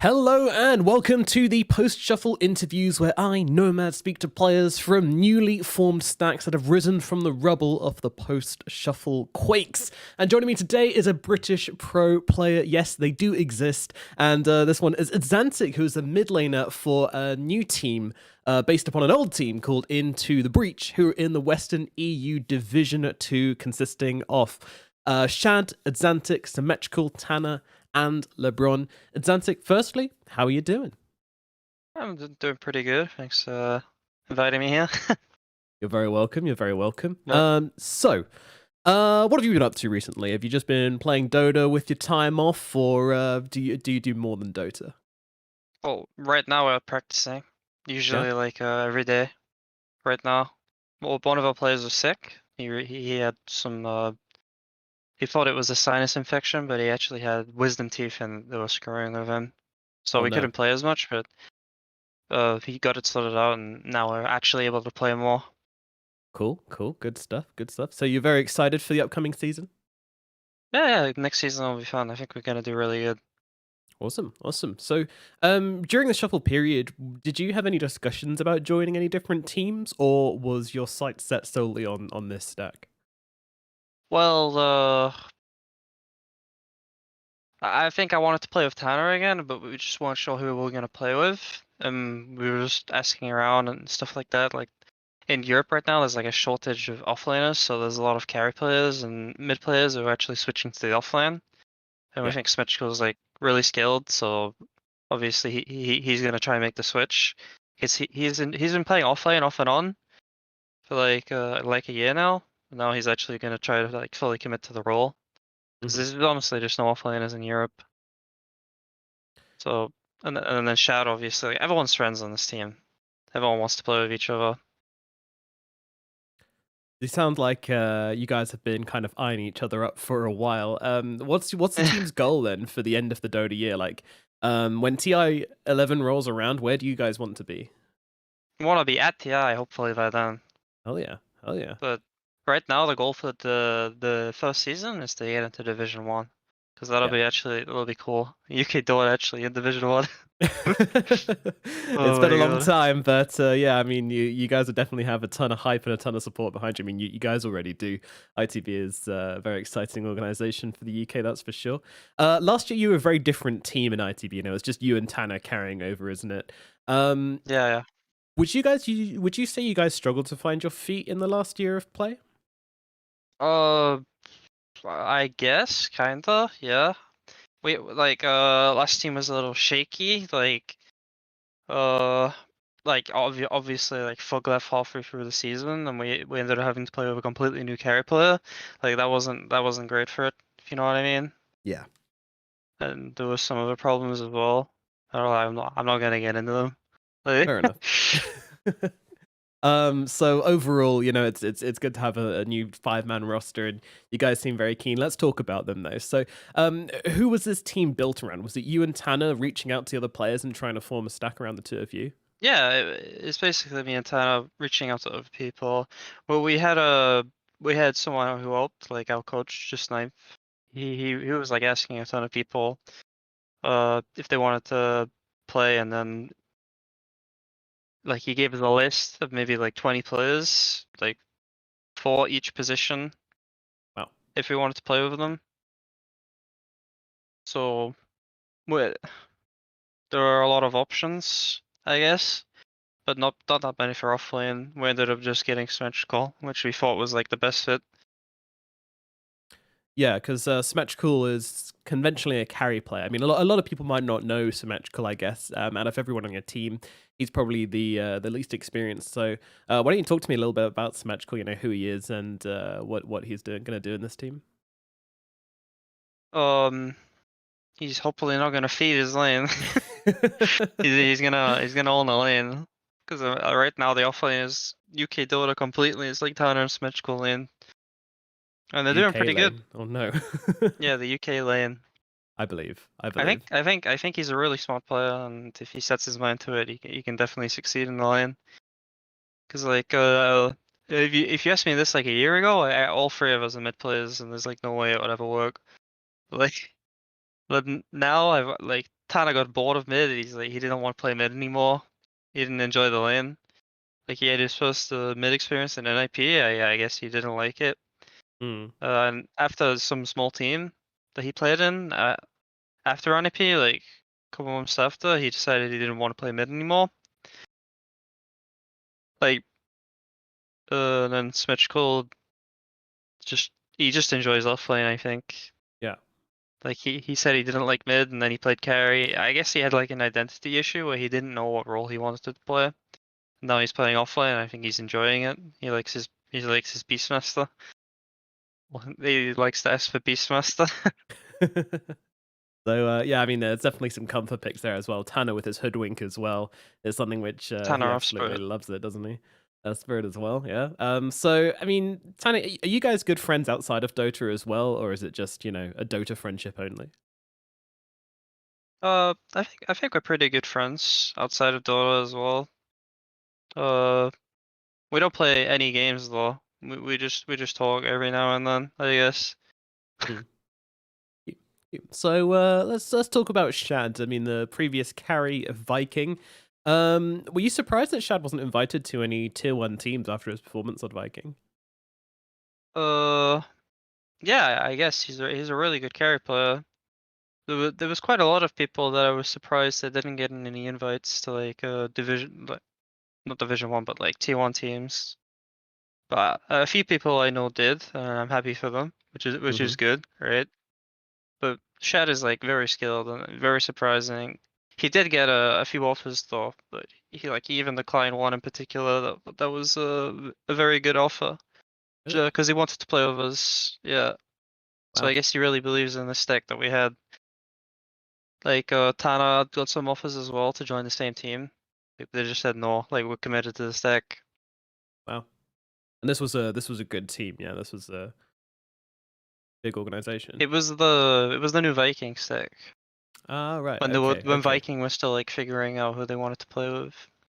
Hello and welcome to the post-shuffle interviews where I, Nomad, speak to players from newly formed stacks that have risen from the rubble of the post-shuffle quakes. And joining me today is a British pro player. Yes, they do exist. And this one is Adzantick, who is a mid laner for a new team based upon an old team called Into the Breach, who are in the Western EU Division 2, consisting of Shad, Adzantick, Symetrical, Tanner, and LeBron. Adzantick, firstly, how are you doing? I'm doing pretty good. Thanks for inviting me here. You're very welcome. You're very welcome. Yep. What have you been up to recently? Have you just been playing Dota with your time off, or do you do more than Dota? Well, right now we're practicing. Usually every day. Right now. Well, one of our players was sick. He had some he thought it was a sinus infection, but he actually had wisdom teeth and they were screwing with him. So Oh we no. couldn't play as much, but he got it sorted out and now we're actually able to play more. Cool. Good stuff. So you're very excited for the upcoming season? Yeah, next season will be fun. I think we're gonna do really good. Awesome. So, during the shuffle period, did you have any discussions about joining any different teams, or was your sight set solely on this stack? Well, I think I wanted to play with Tanner again, but we just weren't sure who we were gonna play with. We were just asking around and stuff like that. Like in Europe right now, there's like a shortage of offlaners, so there's a lot of carry players and mid players who are actually switching to the offlane. And we Yeah. think Symetrical is like really skilled, so obviously he's gonna try and make the switch. Cause he's been playing offlane off and on for like a year now. And now he's actually gonna try to like fully commit to the role. Because Mhm. there's honestly just no offlaners in Europe. So, and then Shad, obviously, like, everyone's friends on this team. Everyone wants to play with each other. You sound like you guys have been kind of eyeing each other up for a while. What's the team's goal then for the end of the Dota year? Like, when TI 11 rolls around, where do you guys want to be? Want to be at TI, hopefully by then. Hell yeah. But right now, the goal for the first season is to get into Division 1. Because that'll be cool. UK Dota actually in Division 1. It's Oh been a my long god. time, but yeah, I mean, you guys will definitely have a ton of hype and a ton of support behind you. I mean, you guys already do. ITB is a very exciting organization for the UK, that's for sure. Last year, you were a very different team in ITB. It's just you and Tanner carrying over, isn't it? Yeah. Would you say you guys struggled to find your feet in the last year of play? I guess, kinda, yeah. We, like, last team was a little shaky, Uh, obviously like Fug left halfway through the season, and we ended up having to play with a completely new carry player. Like that wasn't great for it, if you know what I mean. Yeah. And there was some other problems as well. I don't know, I'm not gonna get into them. Like, Fair enough. So overall, it's good to have a new 5-man roster, and you guys seem very keen. Let's talk about them though. So, who was this team built around? Was it you and Tanner reaching out to the other players and trying to form a stack around the two of you? yeah, it's basically me and Tana reaching out to other people. Well, we had someone who helped, like our coach, just ninth. He was like asking a ton of people if they wanted to play, and then like he gave us a list of maybe like 20 players, like for each position. Wow. If we wanted to play with them. So there are a lot of options, I guess, but not that many for offlane. We ended up just getting Symetrical, which we thought was like the best fit. Yeah, because Symetrical is conventionally a carry player. I mean, a lot of people might not know Symetrical, I guess. Out of everyone on your team, he's probably the least experienced. So, why don't you talk to me a little bit about Symetrical? Who he is and what he's going to do in this team. He's hopefully not gonna feed his lane. he's gonna own the lane. Because right now the offlane is UK Dota completely. It's like Tanner and Symetrical lane. And they're doing UK pretty good. lane. Oh no. Yeah, the UK lane. I believe. I think he's a really smart player, and if he sets his mind to it, he can definitely succeed in the lane. Because like if you asked me this like a year ago, all three of us are mid players, and there's like no way it would ever work. Like, but now I've like Tana got bored of mid. He's like he didn't want to play mid anymore. He didn't enjoy the lane. Like he had his first mid experience in NIP. I guess he didn't like it. Mm. And after some small team that he played in, after NIP, like a couple months after, he decided he didn't want to play mid anymore. Like, and then Symetrical he just enjoys off lane, I think. Yeah. Like he said he didn't like mid, and then he played carry. I guess he had like an identity issue where he didn't know what role he wanted to play. Now he's playing offlane, and I think he's enjoying it. He likes his Beastmaster. Well, he likes to ask for Beastmaster. So yeah, I mean, there's definitely some comfort picks there as well. Tanner with his hoodwink as well is something which he Tanner off absolutely Spirit. loves it, doesn't he? Spirit as well, yeah. So I mean, Tanner, are you guys good friends outside of Dota as well, or is it just a Dota friendship only? I think we're pretty good friends outside of Dota as well. We don't play any games though. We just talk every now and then, I guess. Hmm. So let's talk about Shad. I mean, the previous carry of Viking. Were you surprised that Shad wasn't invited to any tier 1 teams after his performance on Viking? Yeah, I guess he's a really good carry player. There was quite a lot of people that I was surprised that didn't get any invites to like division, like not Division 1, but like Tier 1 teams. But a few people I know did, and I'm happy for them, which is good, right? But Shad is like very skilled and very surprising. He did get a few offers though, but he even declined one in particular that was a very good offer, Really? because he wanted to play with us. Yeah, so Wow. I guess he really believes in the stack that we had. Like Tana got some offers as well to join the same team. They just said no, like we're committed to the stack. Wow. And this was a good team, yeah. This was a big organization. It was the new Viking stack. Ah, right. When Okay. when Okay. Viking was still like figuring out who they wanted to play with.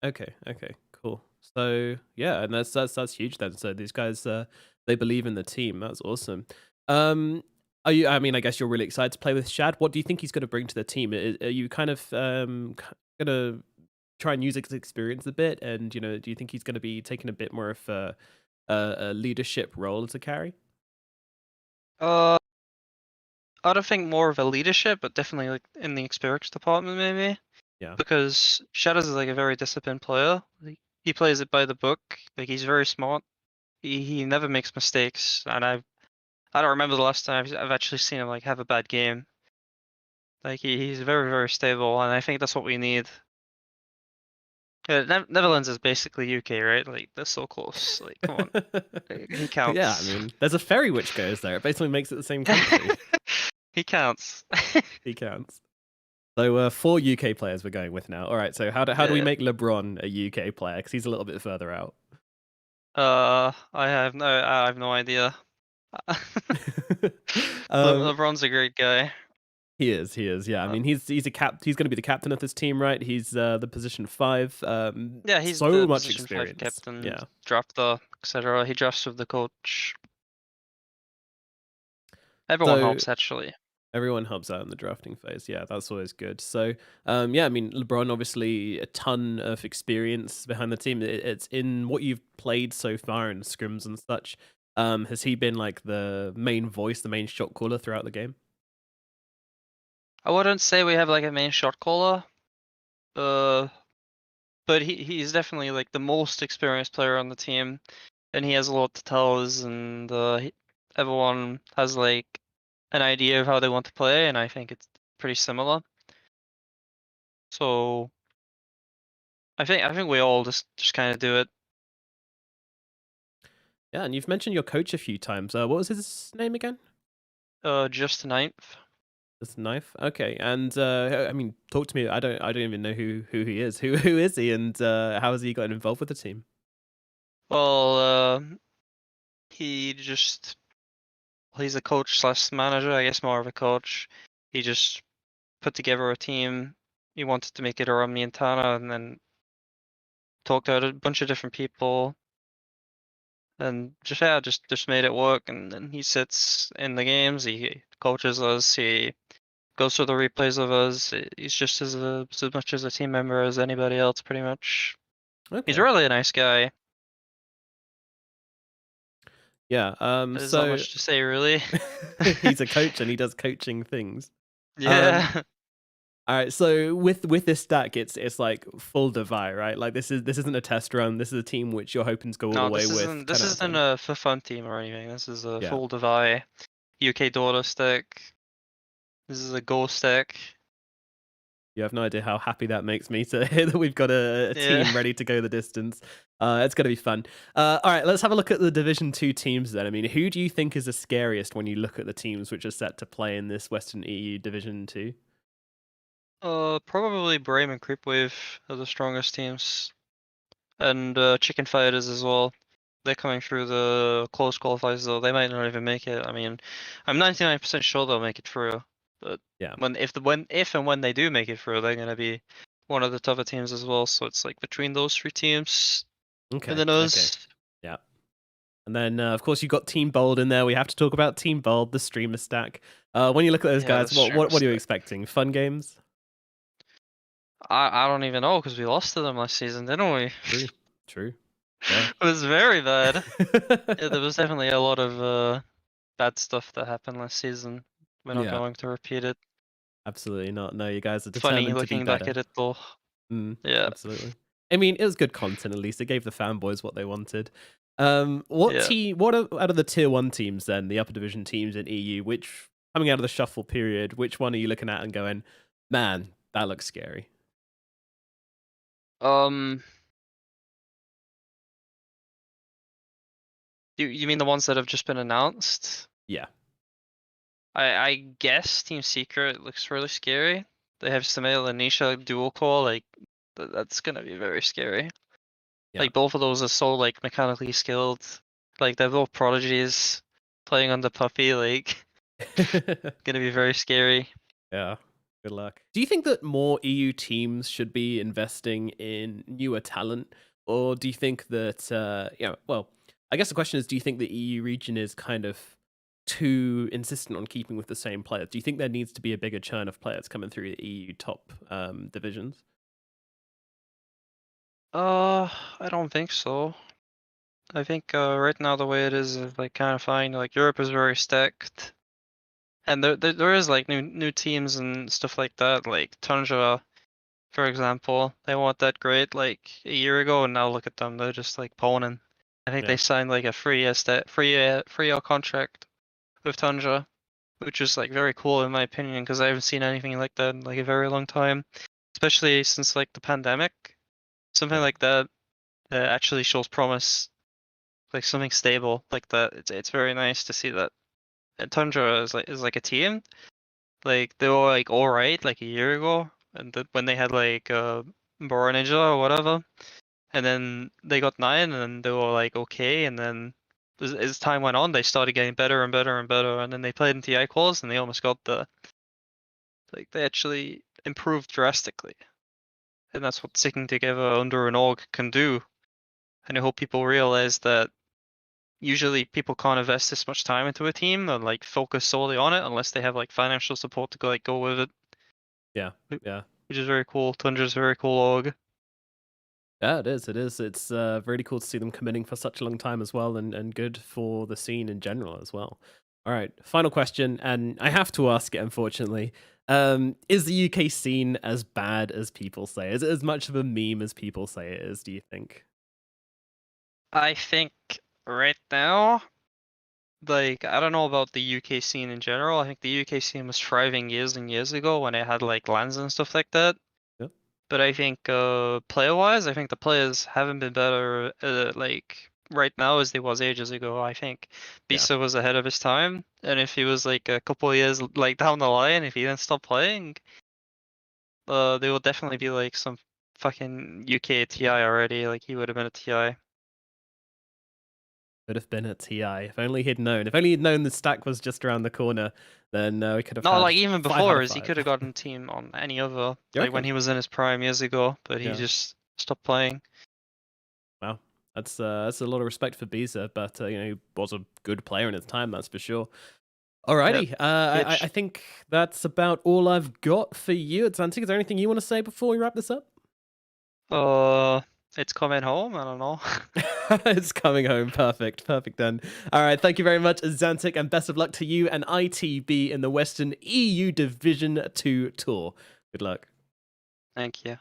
Okay. Okay. Cool. So yeah, and that's huge then. So these guys, they believe in the team. That's awesome. Are you? I mean, I guess you're really excited to play with Shad. What do you think he's going to bring to the team? Are you kind of gonna try and use his experience a bit? And do you think he's going to be taking a bit more of a leadership role as a carry? Uh, I don't think more of a leadership, but definitely like in the experience department maybe. Yeah. Because Shadows is like a very disciplined player. He plays it by the book. Like he's very smart. He never makes mistakes, and I don't remember the last time I've actually seen him like have a bad game. Like he's very very stable, and I think that's what we need. Netherlands is basically UK, right? Like they're so close. Like come on, he Yeah, I counts. mean, there's a ferry which goes there. It basically makes it the same country. He counts. He counts. So 4 UK players we're going with now. All right. So how do we Yeah. make LeBron a UK player? Because he's a little bit further out. I have no idea. um, LeBron's a great guy. he is. He is. Yeah. I Uh, mean, he's He's going to be the captain of this team, right? He's the position 5. yeah, he's So the much position 5 experience. captain, Yeah. drafter, etc. He drafts with the coach. Everyone So helps actually. everyone helps out in the drafting phase. Yeah, that's always good. So, yeah, I mean, LeBron obviously a ton of experience behind the team. It's in what you've played so far in scrims and such. Has he been like the main voice, the main shot caller throughout the game? I wouldn't say we have like a main shot caller, uh, but he's definitely like the most experienced player on the team, and he has a lot to tell us, and everyone has like an idea of how they want to play, and I think it's pretty similar. So I think we all just kind of do it. Yeah, and you've mentioned your coach a few times. What was his name again? Just ninth. This knife. Okay, and I mean, talk to me. I don't even know who he is. Who is he, and how has he gotten involved with the team? Well, he just he's a coach slash manager, I guess more of a coach. He just put together a team. He wanted to make it around me and Tana, and then talked to a bunch of different people, and just made it work. And then he sits in the games. He coaches us. He goes through the replays of us. He's just as much as a team member as anybody else, pretty much. Okay. He's really a nice guy. Yeah. There's not So much to say, really. he's a coach and he does coaching things. Yeah. All right, so with this stack, it's like full Devi, right? Like this isn't a test run. This is a team which you're hoping to go all the No, way this with. isn't. This 10 out of isn't 10. a for fun team or anything. This is a Yeah, full Devi UK daughter stick. This is a goal stick. you have no idea how happy that makes me to hear that we've got a Yeah. team ready to go the distance. It's gonna be fun. All right, let's have a look at the Division 2 teams then. I mean, who do you think is the scariest when you look at the teams which are set to play in this Western EU Division 2? Probably Brame and Creepwave are the strongest teams, and Chicken Fighters as well. They're coming through the close qualifiers though. They might not even make it. I mean, I'm 99% sure they'll make it through. But Yeah. if and when they do make it through, they're gonna be one of the tougher teams as well. So it's like between those three teams, Okay. and then Okay. us. Yeah. And then, of course, you've got Team Bold in there. We have to talk about Team Bold, the streamer stack. When you look at those Yeah, guys, the what are you streamers. expecting? Fun games? I don't even know because we lost to them last season, didn't we? True. True. Yeah. It was very bad. Yeah, there was definitely a lot of bad stuff that happened last season. We're not Yeah. going to repeat it. Absolutely not. No, you guys are Funny determined to be looking back better. at it though. Yeah. Absolutely. I mean, it was good content at least. It gave the fanboys what they wanted. Yeah. What out of the tier 1 teams then, the upper division teams in EU, which coming out of the shuffle period, which one are you looking at and going, man, that looks scary? You mean the ones that have just been announced? Yeah. I guess Team Secret looks really scary. They have Samel and Nisha dual core, like that's gonna be very scary. Yeah. Like both of those are so like mechanically skilled. Like they're both prodigies playing under Puppy, like gonna be very scary. Yeah. Good luck. Do you think that more EU teams should be investing in newer talent? Or do you think that, well, I guess the question is, do you think the EU region is kind of too insistent on keeping with the same players? Do you think there needs to be a bigger churn of players coming through the EU top divisions? I don't think so. I think right now the way it is like kind of fine. Like Europe is very stacked. And there is like new teams and stuff like that, like Tundra, for example. They weren't that great like a year ago, and now look at them. They're just like poning. I think Yeah. they signed like a 3-year contract with Tundra, which is like very cool in my opinion because I haven't seen anything like that in like a very long time, especially since like the pandemic. Something Yeah. like that actually shows promise, like something stable like that. It's very nice to see that. And Tundra is like a team. Like they were like all right like a year ago, and when they had like Bora Ninja or whatever, and then they got 9, and then they were like okay, and then as time went on, they started getting better and better and better, and then they played in TI calls, and they almost got like they actually improved drastically, and that's what sticking together under an org can do. And I hope people realize that usually people can't invest this much time into a team and like focus solely on it unless they have like financial support to go with it. Yeah. Yeah. Which is very cool. Tundra's a very cool org. Yeah, it is. It is. It's really cool to see them committing for such a long time as well, and good for the scene in general as well. All right, final question, and I have to ask it, unfortunately. Is the UK scene as bad as people say? Is it as much of a meme as people say it is, do you think? I think right now, like I don't know about the UK scene in general. I think the UK scene was thriving years and years ago when it had like LANs and stuff like that. Yeah. But I think player wise, I think the players haven't been better like right now as they was ages ago. I think Yeah. Bisa was ahead of his time, and if he was like a couple of years like down the line, if he didn't stop playing, they will definitely be like some fucking UK TI already. Like he would have been a TI. Could have been at TI. If only he'd known. If only he'd known the stack was just around the corner, then we could have No, had like even 5 out before, of as he 5. could have gotten team on any other, You like when reckon? he was in his prime years ago, but he Yeah. just stopped playing. Wow. That's a lot of respect for Bisa, but he was a good player in his time, that's for sure. Alrighty, I Hitch. think that's about all I've got for you, Adzantick. Is there anything you want to say before we wrap this up? It's coming home. I don't know. It's coming home. Perfect. Perfect then. All right. Thank you very much, Adzantick, and best of luck to you and ITB in the Western EU Division 2 tour. Good luck. Thank you.